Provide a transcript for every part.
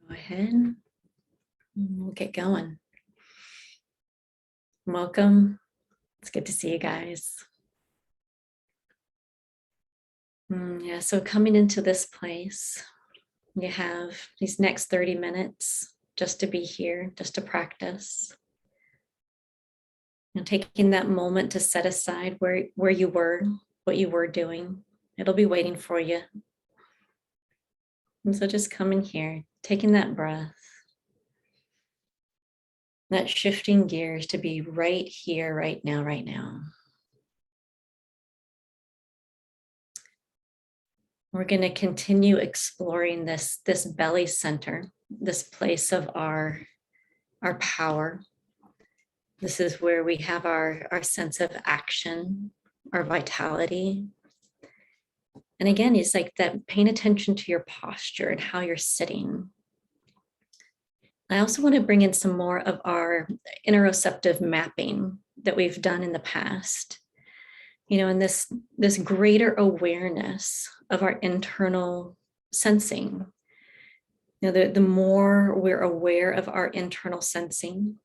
Go ahead and we'll get going. Welcome. It's good to see you guys. Yeah, so coming into this place, you have these next 30 minutes just to be here, just to practice. And taking that moment to set aside where you were, what you were doing. It'll be waiting for you. And so just coming here, taking that breath, that shifting gears to be right here, right now, right now. We're going to continue exploring this belly center, this place of our power. This is where we have our sense of action, our vitality. And again, it's like that paying attention to your posture and how you're sitting. I also want to bring in some more of our interoceptive mapping that we've done in the past. You know, and this greater awareness of our internal sensing. You know, the more we're aware of our internal sensing,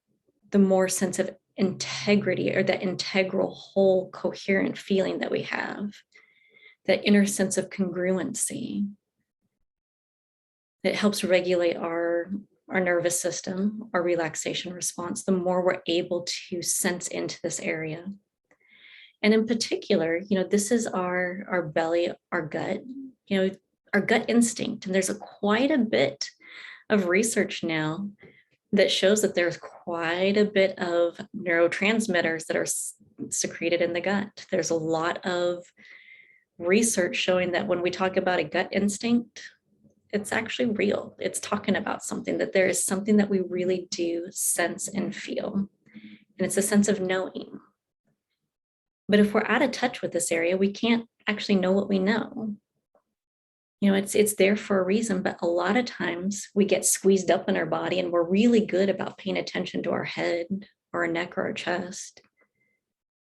the more sense of integrity or that integral, whole, coherent feeling that we have, that inner sense of congruency that helps regulate our nervous system, our relaxation response, the more we're able to sense into this area. And in particular, you know, this is our belly, our gut, you know, our gut instinct. And there's quite a bit of research now that shows that there's quite a bit of neurotransmitters that are secreted in the gut. There's a lot of research showing that when we talk about a gut instinct, it's actually real. It's talking about something, that there is something that we really do sense and feel. And it's a sense of knowing. But if we're out of touch with this area, we can't actually know what we know. You know, it's there for a reason, but a lot of times we get squeezed up in our body and we're really good about paying attention to our head or our neck or our chest,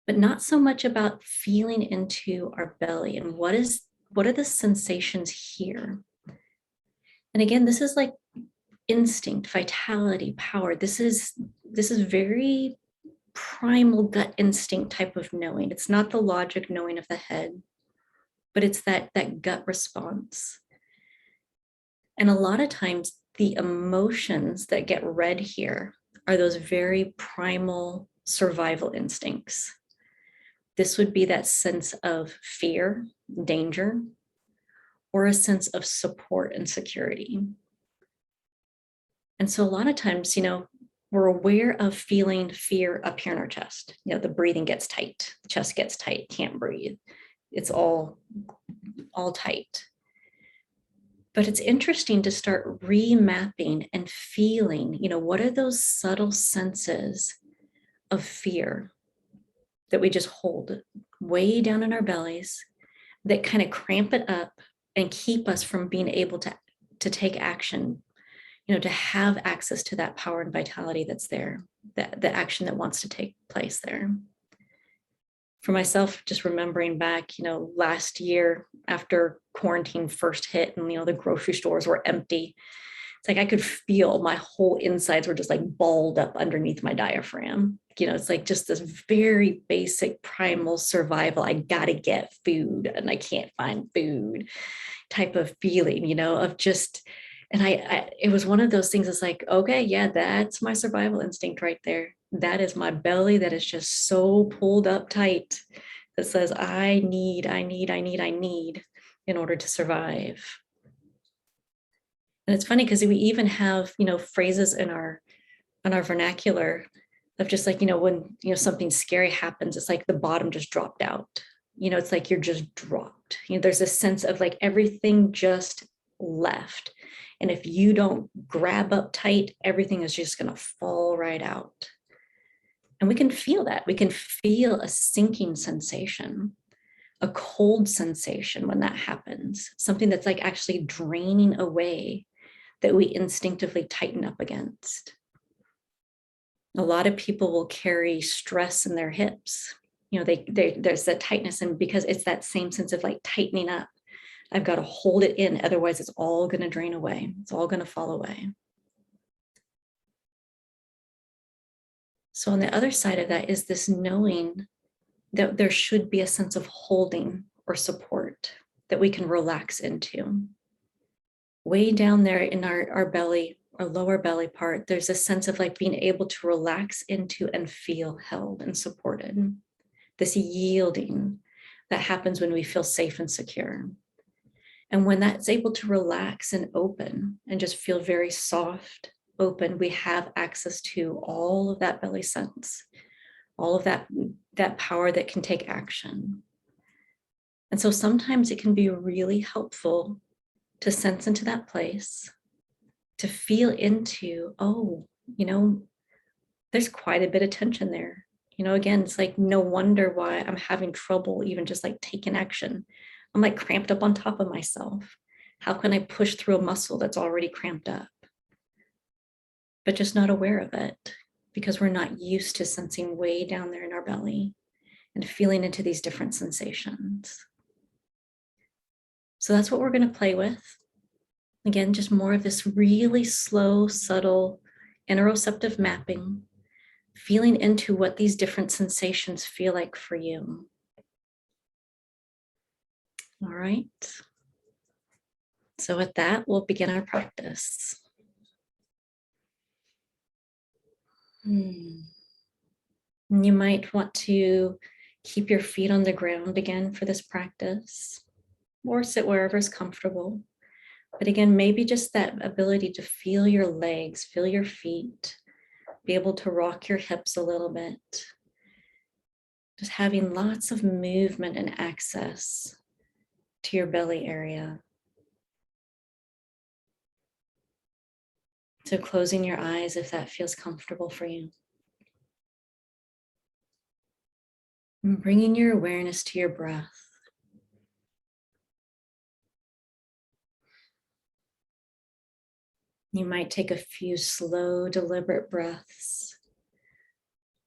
but not so much about feeling into our belly and what are the sensations here. And again, this is like instinct, vitality, power. This is very primal gut instinct type of knowing. It's not the logic knowing of the head, but it's that gut response. And a lot of times the emotions that get read here are those very primal survival instincts. This would be that sense of fear, danger, or a sense of support and security. And so a lot of times, you know, we're aware of feeling fear up here in our chest. You know, the breathing gets tight, the chest gets tight, can't breathe. It's all tight. But it's interesting to start remapping and feeling, you know, what are those subtle senses of fear that we just hold way down in our bellies that kind of cramp it up and keep us from being able to take action, you know, to have access to that power and vitality that's there, the action that wants to take place there. For myself, just remembering back, you know, last year after quarantine first hit and, you know, the grocery stores were empty, it's like I could feel my whole insides were just like balled up underneath my diaphragm. You know, it's like just this very basic primal survival. I got to get food and I can't find food type of feeling, you know, of just, and I it was one of those things. It's like, okay, yeah, that's my survival instinct right there. That is my belly that is just so pulled up tight that says, I need in order to survive. And it's funny because we even have, you know, phrases in our vernacular of just like, you know, when, you know, something scary happens, it's like the bottom just dropped out. You know, it's like you're just dropped. You know, there's a sense of like everything just left. And if you don't grab up tight, everything is just going to fall right out. And we can feel that. We can feel a sinking sensation, a cold sensation when that happens, something that's like actually draining away that we instinctively tighten up against. A lot of people will carry stress in their hips. You know, there's that tightness, and because it's that same sense of like tightening up I've got to hold it in, otherwise it's all going to drain away. It's all going to fall away. So on the other side of that is this knowing that there should be a sense of holding or support that we can relax into. Way down there in our belly, our lower belly part, there's a sense of like being able to relax into and feel held and supported. This yielding that happens when we feel safe and secure. And when that's able to relax and open and just feel very soft, open, we have access to all of that belly sense, all of that power that can take action. And so sometimes it can be really helpful to sense into that place, to feel into, oh, there's quite a bit of tension there. Again, it's like no wonder why I'm having trouble even just like taking action. I'm like cramped up on top of myself. How can I push through a muscle that's already cramped up? But just not aware of it because we're not used to sensing way down there in our belly and feeling into these different sensations. So that's what we're going to play with. Again, just more of this really slow, subtle interoceptive mapping, feeling into what these different sensations feel like for you. All right. So with that, we'll begin our practice. You might want to keep your feet on the ground again for this practice, or sit wherever is comfortable. But again, maybe just that ability to feel your legs, feel your feet, be able to rock your hips a little bit. Just having lots of movement and access to your belly area. So closing your eyes if that feels comfortable for you. And bringing your awareness to your breath. You might take a few slow, deliberate breaths,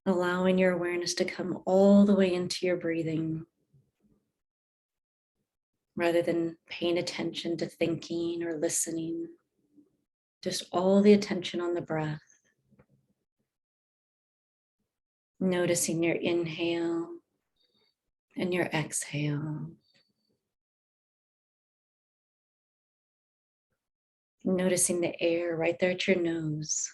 allowing your awareness to come all the way into your breathing, rather than paying attention to thinking or listening. Just all the attention on the breath. Noticing your inhale and your exhale. Noticing the air right there at your nose.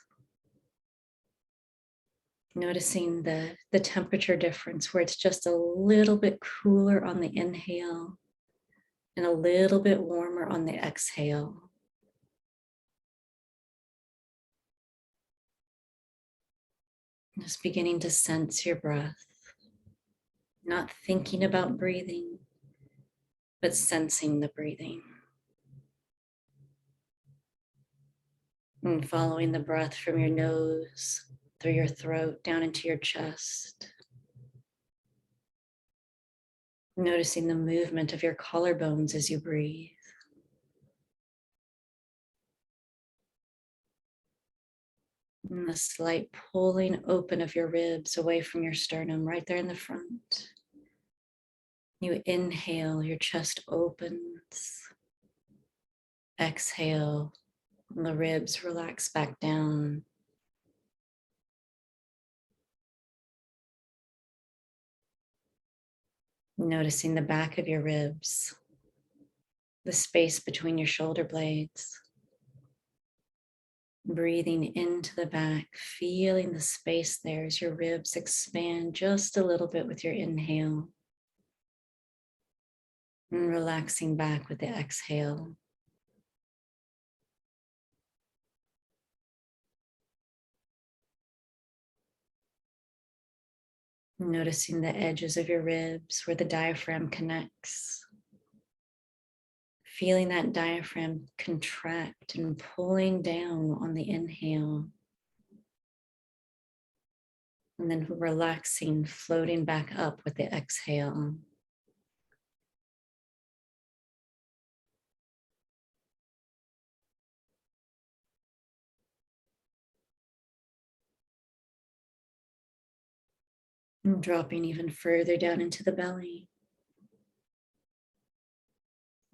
Noticing the temperature difference where it's just a little bit cooler on the inhale and a little bit warmer on the exhale. Just beginning to sense your breath. Not thinking about breathing, but sensing the breathing. And following the breath from your nose, through your throat, down into your chest. Noticing the movement of your collarbones as you breathe. And the slight pulling open of your ribs away from your sternum, right there in the front. You inhale, your chest opens. Exhale, and the ribs relax back down. Noticing the back of your ribs, the space between your shoulder blades. Breathing into the back, feeling the space there as your ribs expand just a little bit with your inhale. And relaxing back with the exhale. Noticing the edges of your ribs where the diaphragm connects. Feeling that diaphragm contract and pulling down on the inhale. And then relaxing, floating back up with the exhale. And dropping even further down into the belly.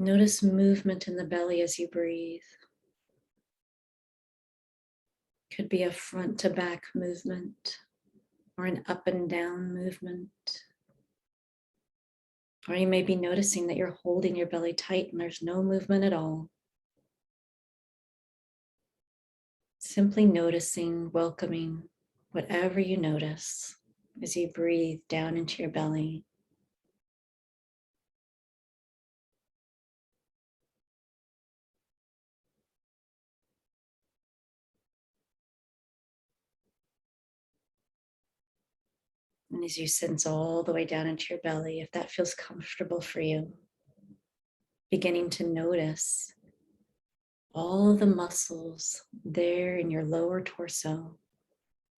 Notice movement in the belly as you breathe. Could be a front to back movement or an up and down movement. Or you may be noticing that you're holding your belly tight and there's no movement at all. Simply noticing, welcoming whatever you notice as you breathe down into your belly. And as you sense all the way down into your belly, if that feels comfortable for you, beginning to notice all the muscles there in your lower torso,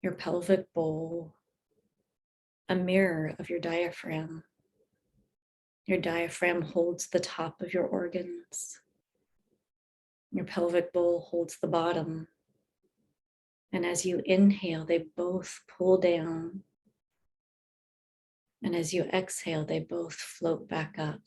your pelvic bowl, a mirror of your diaphragm. Your diaphragm holds the top of your organs. Your pelvic bowl holds the bottom. And as you inhale, they both pull down. And as you exhale, they both float back up.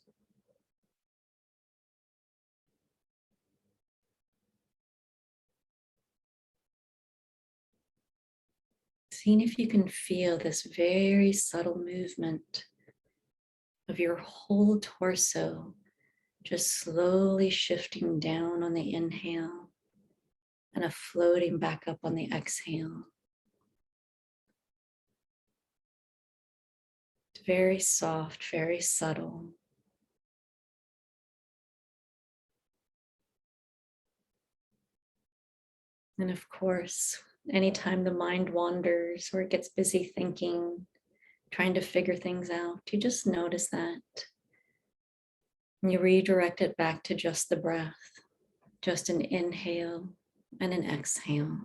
Seeing if you can feel this very subtle movement of your whole torso, just slowly shifting down on the inhale and a floating back up on the exhale. It's very soft, very subtle. And of course, anytime the mind wanders or it gets busy thinking, trying to figure things out, you just notice that. And you redirect it back to just the breath, just an inhale and an exhale,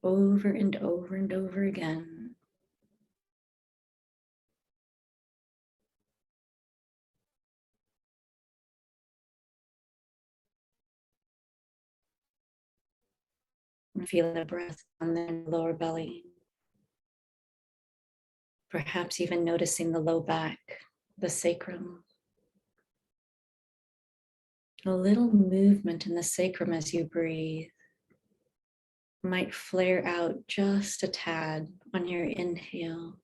over and over and over again. And feel the breath on the lower belly. Perhaps even noticing the low back, the sacrum. A little movement in the sacrum as you breathe might flare out just a tad on your inhale,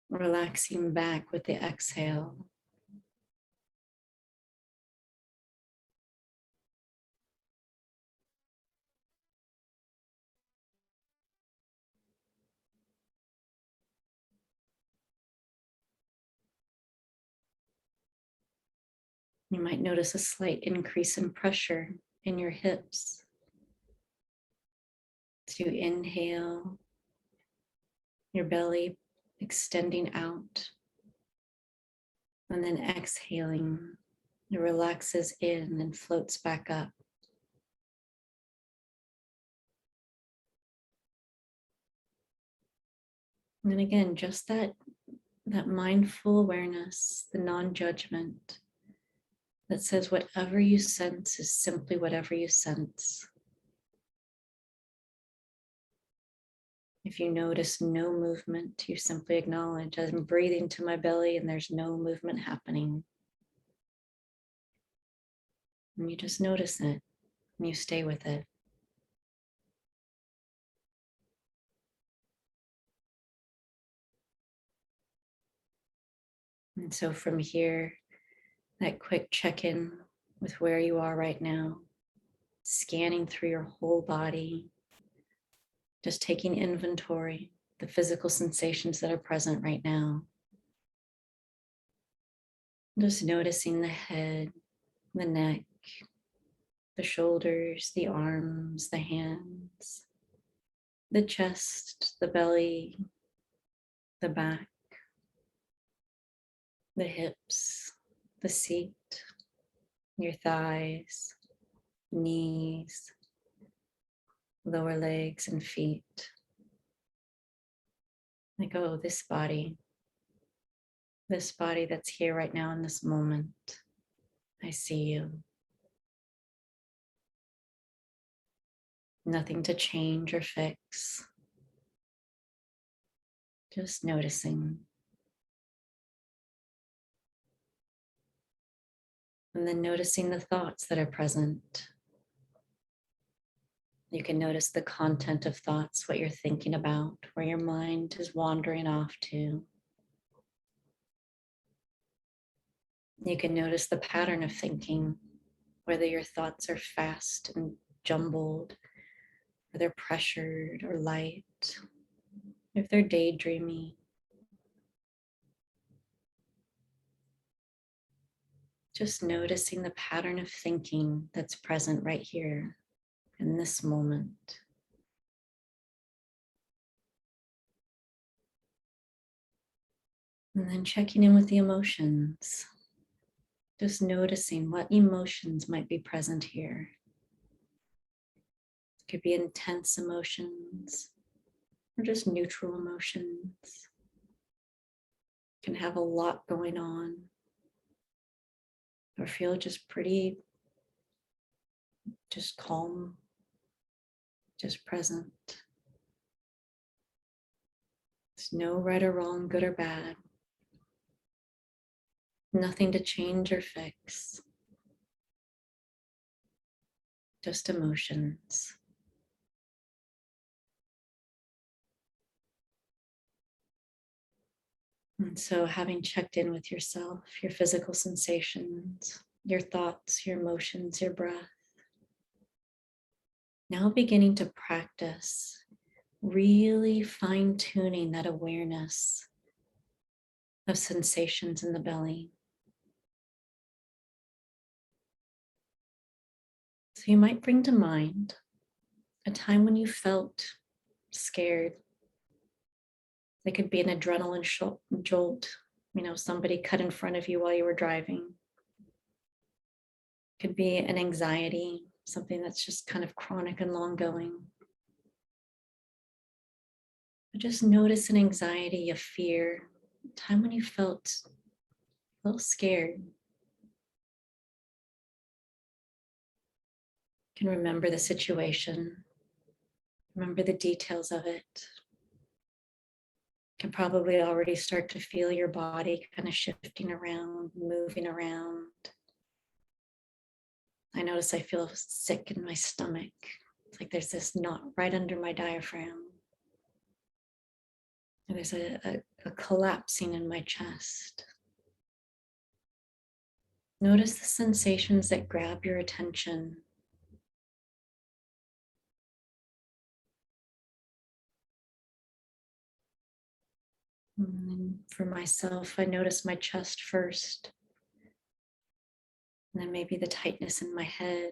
relaxing back with the exhale. You might notice a slight increase in pressure in your hips. As you inhale, your belly extending out, and then exhaling, it relaxes in and floats back up. And then again, just that mindful awareness, the non-judgment that says whatever you sense is simply whatever you sense. If you notice no movement, you simply acknowledge, I'm breathing to my belly and there's no movement happening. And you just notice it and you stay with it. And so from here, that quick check-in with where you are right now, scanning through your whole body, just taking inventory, the physical sensations that are present right now. Just noticing the head, the neck, the shoulders, the arms, the hands, the chest, the belly, the back, the hips, the seat, your thighs, knees, lower legs and feet. Like, oh, this body that's here right now in this moment. I see you. Nothing to change or fix. Just noticing. And then noticing the thoughts that are present. You can notice the content of thoughts, what you're thinking about, where your mind is wandering off to. You can notice the pattern of thinking, whether your thoughts are fast and jumbled, or they're pressured or light, if they're daydreamy. Just noticing the pattern of thinking that's present right here in this moment. And then checking in with the emotions. Just noticing what emotions might be present here. It could be intense emotions or just neutral emotions. Can have a lot going on or feel just pretty, just calm, just present. There's no right or wrong, good or bad. Nothing to change or fix. Just emotions. And so having checked in with yourself, your physical sensations, your thoughts, your emotions, your breath, now beginning to practice really fine-tuning that awareness of sensations in the belly. So you might bring to mind a time when you felt scared. It could be an adrenaline jolt, somebody cut in front of you while you were driving. It could be an anxiety, something that's just kind of chronic and long going. But just notice an anxiety, a fear, a time when you felt a little scared. You can remember the situation, remember the details of it. You can probably already start to feel your body kind of shifting around, moving around. I notice I feel sick in my stomach. It's like there's this knot right under my diaphragm. And there's a collapsing in my chest. Notice the sensations that grab your attention. And for myself, I notice my chest first, and then maybe the tightness in my head.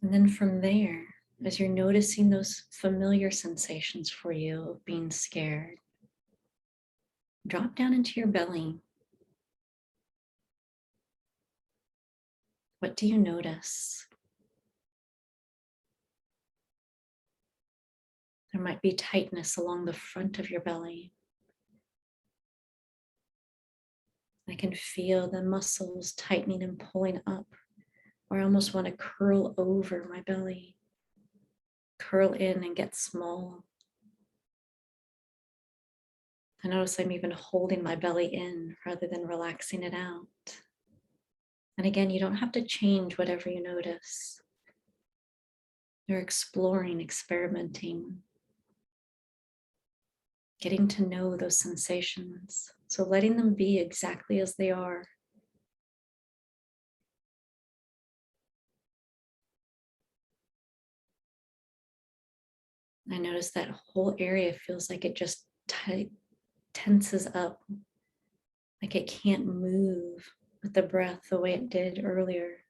And then from there, as you're noticing those familiar sensations for you of being scared, drop down into your belly. What do you notice? There might be tightness along the front of your belly. I can feel the muscles tightening and pulling up, or I almost want to curl over my belly, curl in and get small. I notice I'm even holding my belly in rather than relaxing it out. And again, you don't have to change whatever you notice. You're exploring, experimenting, getting to know those sensations. So letting them be exactly as they are. I notice that whole area feels like it just tenses up, like it can't move with the breath the way it did earlier.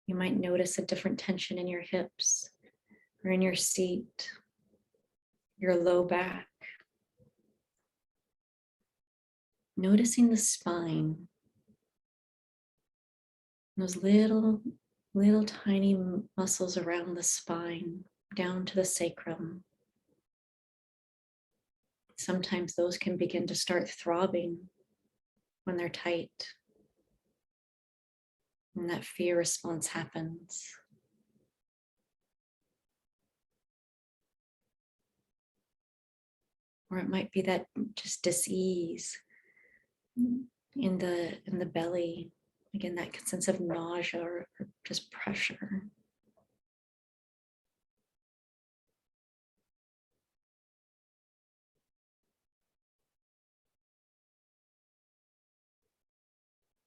You might notice a different tension in your hips or in your seat, your low back. Noticing the spine, those little tiny muscles around the spine, down to the sacrum. Sometimes those can begin to start throbbing when they're tight, and that fear response happens. Or it might be that just dis-ease in the belly. Again, that sense of nausea or just pressure.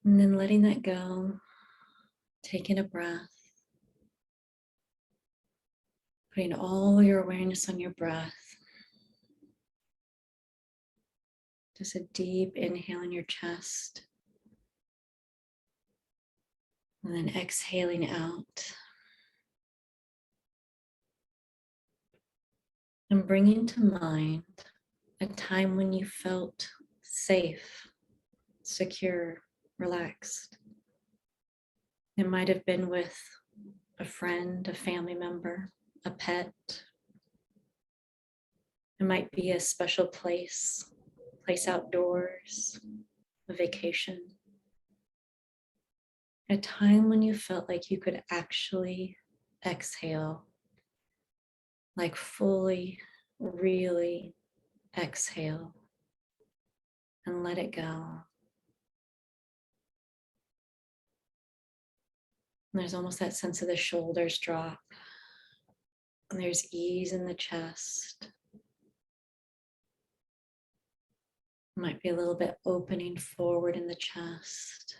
And then letting that go, taking a breath, putting all your awareness on your breath. Just a deep inhale in your chest. And then exhaling out. And bringing to mind a time when you felt safe, secure, relaxed. It might have been with a friend, a family member, a pet. It might be a special place outdoors, a vacation. A time when you felt like you could actually exhale, like fully, really exhale and let it go. And there's almost that sense of the shoulders drop. And there's ease in the chest. Might be a little bit opening forward in the chest.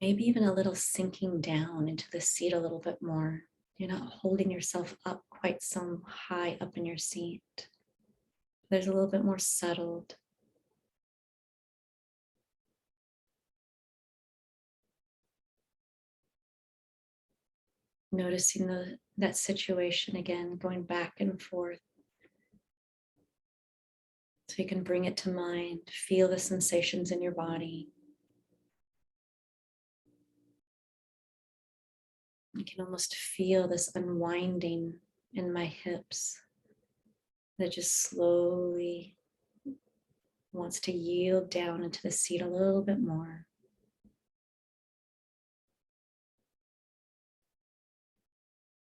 Maybe even a little sinking down into the seat a little bit more. You're not holding yourself up quite so high up in your seat. There's a little bit more settled. Noticing that situation again, going back and forth. So you can bring it to mind, feel the sensations in your body. I can almost feel this unwinding in my hips that just slowly wants to yield down into the seat a little bit more.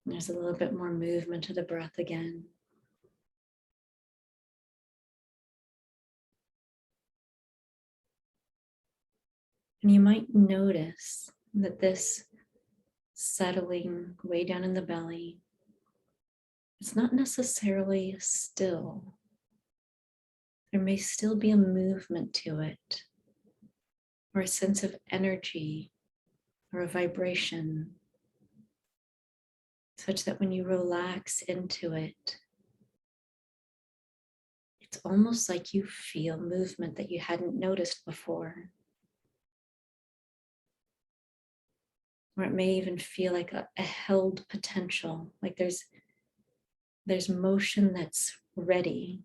And there's a little bit more movement to the breath again. And you might notice that this settling way down in the belly, it's not necessarily still. There may still be a movement to it, or a sense of energy, or a vibration, such that when you relax into it, it's almost like you feel movement that you hadn't noticed before. Or it may even feel like a held potential, like there's motion that's ready.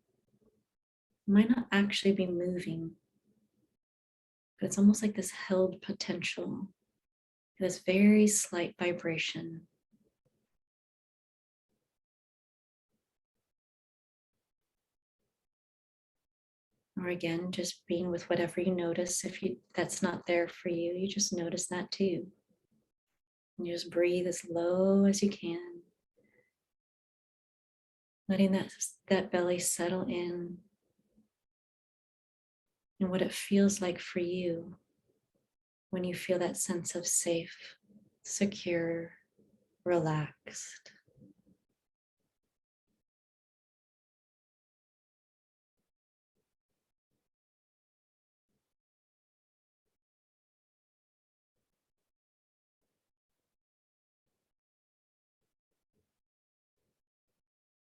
It might not actually be moving, but it's almost like this held potential, this very slight vibration. Or again, just being with whatever you notice. If that's not there for you, you just notice that too. And you just breathe as low as you can, letting that belly settle in and what it feels like for you when you feel that sense of safe, secure, relaxed.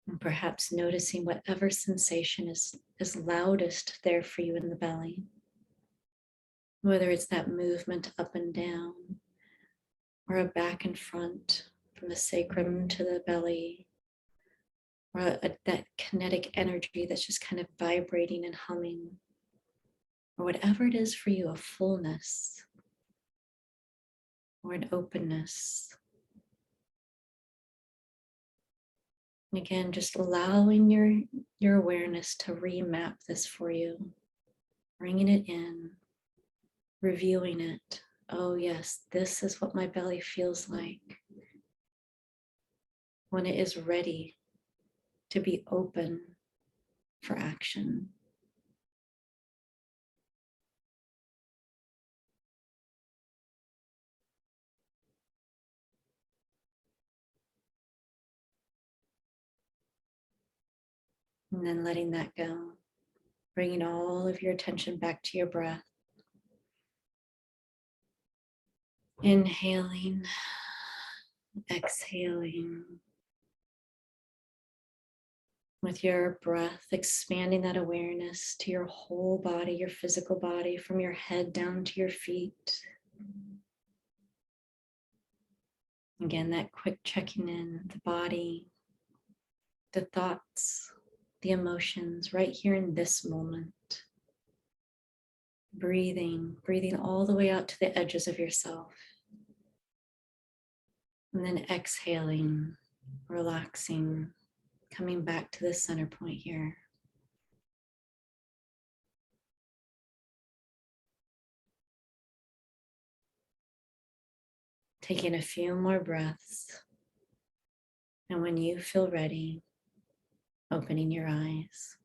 And perhaps noticing whatever sensation is loudest there for you in the belly. Whether it's that movement up and down, or a back and front from the sacrum to the belly, or that kinetic energy that's just kind of vibrating and humming, or whatever it is for you, a fullness or an openness. And again, just allowing your awareness to remap this for you, bringing it in, reviewing it. Oh yes, this is what my belly feels like. when it is ready to be open for action. And then letting that go, bringing all of your attention back to your breath. Inhaling, exhaling. With your breath, expanding that awareness to your whole body, your physical body, from your head down to your feet. Again, that quick checking in, the body, the thoughts, the emotions, right here in this moment. Breathing all the way out to the edges of yourself. And then exhaling, relaxing, coming back to the center point here. Taking a few more breaths. And when you feel ready, opening your eyes.